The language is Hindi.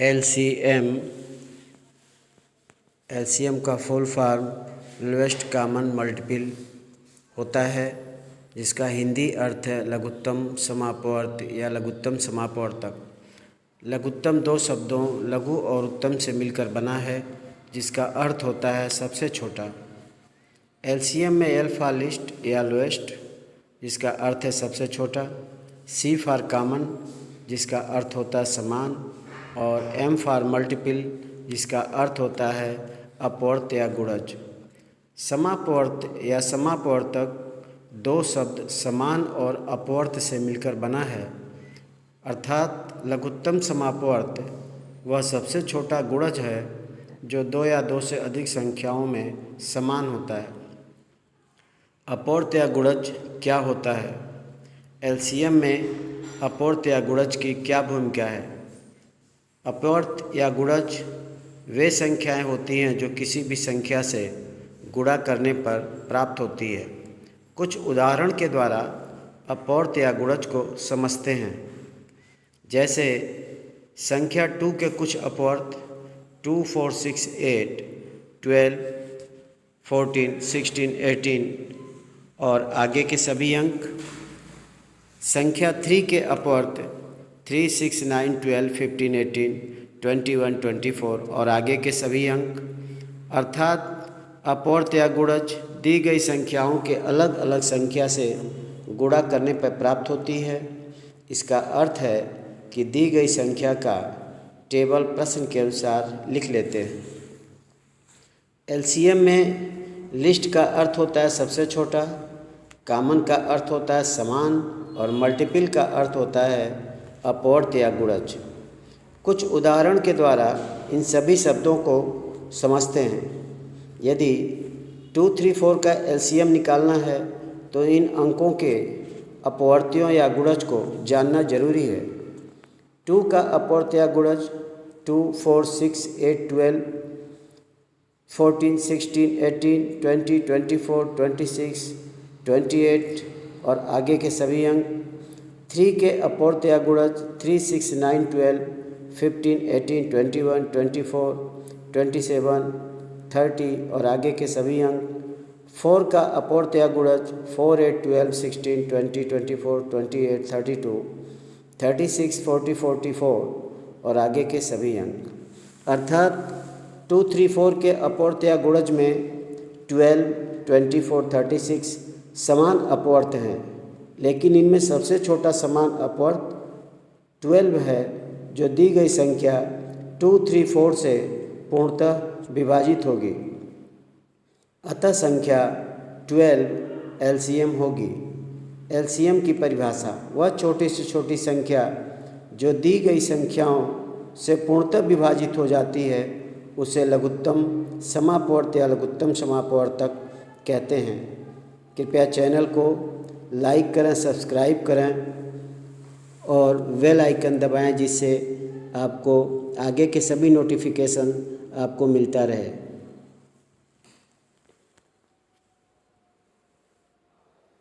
एलसीएम का full form lowest common multiple होता है, जिसका हिंदी अर्थ है लघुत्तम समापवर्त या लघुत्तम समापवर्तक। लघुत्तम दो शब्दों लघु और उत्तम से मिलकर बना है, जिसका अर्थ होता है सबसे छोटा। एलसीएम में एल फॉर लिस्ट या लोएस्ट, जिसका अर्थ है सबसे छोटा, सी फॉर कॉमन, जिसका अर्थ होता है समान, और एम फॉर मल्टीपल, जिसका अर्थ होता है अपवर्त या गुणज। समापवर्त या समापवर्तक दो शब्द समान और अपवर्त से मिलकर बना है, अर्थात लघुत्तम समापवर्त वह सबसे छोटा गुणज है जो दो या दो से अधिक संख्याओं में समान होता है। अपवर्त या गुणज क्या होता है? एलसीएम में अपवर्त या गुणज की क्या भूमिका है? अपवर्त या गुणज वे संख्याएं होती हैं जो किसी भी संख्या से गुणा करने पर प्राप्त होती है। कुछ उदाहरण के द्वारा अपवर्त या गुणज को समझते हैं, जैसे संख्या 2 के कुछ अपवर्त 2, 4, 6, 8, 12, 14, 16, 18 और आगे के सभी अंक। संख्या 3 के अपवर्त 3, 6, 9, 12, 15, 18, 21, 24 और आगे के सभी अंक। अर्थात अपवर्त या गुणज दी गई संख्याओं के अलग अलग संख्या से गुणा करने पर प्राप्त होती है। इसका अर्थ है कि दी गई संख्या का टेबल प्रश्न के अनुसार लिख लेते हैं। एलसीएम में लिस्ट का अर्थ होता है सबसे छोटा, कॉमन का अर्थ होता है समान और मल्टीपल का अर्थ होता है अपवर्त या गुणज। कुछ उदाहरण के द्वारा इन सभी शब्दों को समझते हैं। यदि 2, 3, 4 का एलसीएम निकालना है तो इन अंकों के अपवर्तियों या गुणज को जानना जरूरी है। 2 का अपवर्त या गुणज 2, 4, 6, 8, 12, 14, 16, 18, 20, 24, 26, 28 और आगे के सभी अंक। 3 के अपवर्त या गुणज 3, 6, 9, 12, 15, 18, 21, 24, 27, 30 और आगे के सभी अंक। 4 का अपवर्त या गुणज 4, 8, 12, 16, 20, 24, 28, 32, 36, 40, 44 और आगे के सभी अंक। अर्थात 2, 3, 4 के अपवर्त या गुणज में 12, 24, 36 समान अपवर्त हैं, लेकिन इनमें सबसे छोटा समान अपवर्त 12 है, जो दी गई संख्या 2, 3, 4 से पूर्णतः विभाजित होगी। अतः संख्या 12 एलसीएम होगी। एलसीएम की परिभाषा वह छोटी से छोटी संख्या जो दी गई संख्याओं से पूर्णतः विभाजित हो जाती है, उसे लघुत्तम समापवर्त या लघुत्तम समापवर्तक कहते हैं। कृपया चैनल को लाइक करें, सब्सक्राइब करें और बेल आइकन दबाएं, जिससे आपको आगे के सभी नोटिफिकेशन आपको मिलता रहे।